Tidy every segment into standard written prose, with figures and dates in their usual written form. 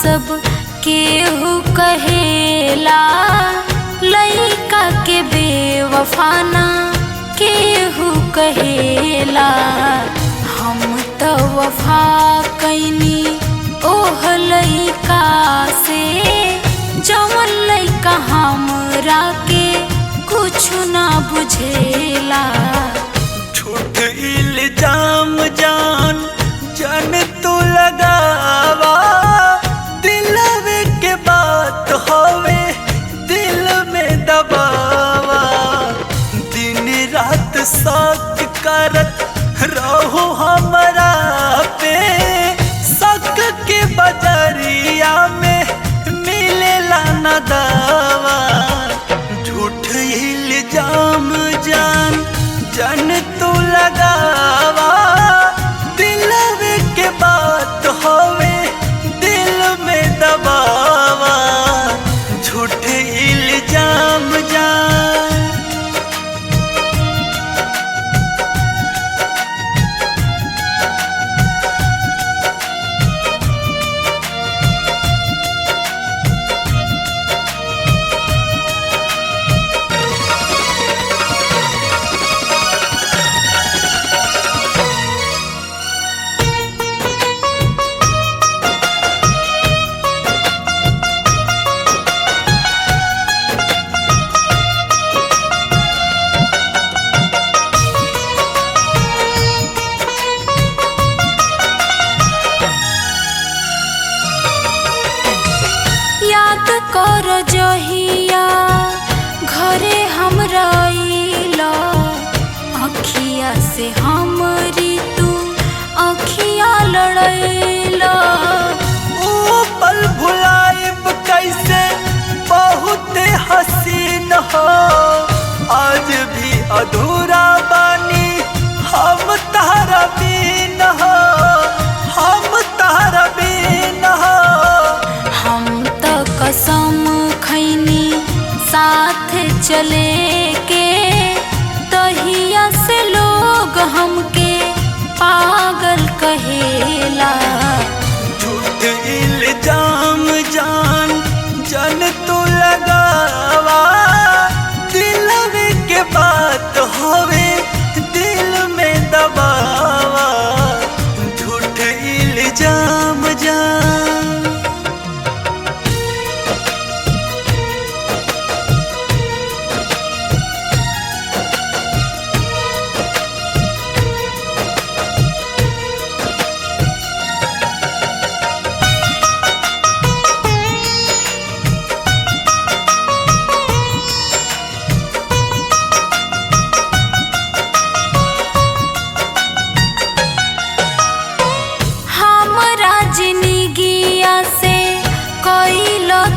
सब केहू कहेला, लइका के बेवफाना केहू कहेला। हम तो वफा कैनी ओह लइका से, जवन लइका हमरा के कुछ ना बुझेला। झूठ इल्जाम जान जान तू लगावा, दिलवे के बात होवे दिल में दबावा। दिन रात शक करत रहो हमरा पे, शक के बजरिया में मिलेला न दावा। झूठ इल्जाम जान जान तू लगावा, दिलवे के बात होवे दिल में दबावा। झूठ इल्जाम जान कर जहिया घरे हमरा आइला, अखिया से हमरी तू अखिया लड़ैला। ओ पल भुलाइब कैसे बहुत हसीन हो, आज भी अधूरा बानी हम तारा बिन हो, हम तारा बिन हो। हम तो कसम खैनी साथ चले के, तहिया से लोग हमके पागल कहेला। झूठ इल्जाम जान जान तू लगावा, दिलवे के बात होवे दिल में दबावा। झूठ इल्जाम जान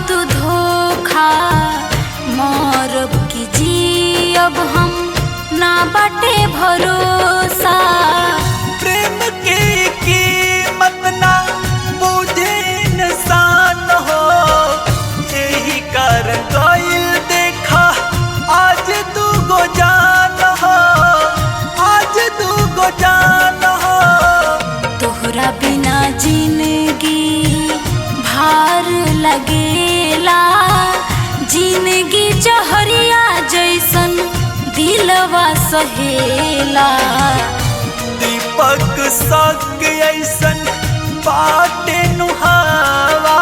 तू धोखा, मरब की जी अब हम ना बाटे भरोसा। प्रेम की कीमत ना बुझे इंसान हो, यही कारण गइल देखा आज तू गो जान हो, आज तू गो जान हो। तोहरा बिना जिंदगी भार लगेला, जिंदगी जहरिया जैसन दिलवा सहेला। दीपक सक ऐसन बाटे नुहावा,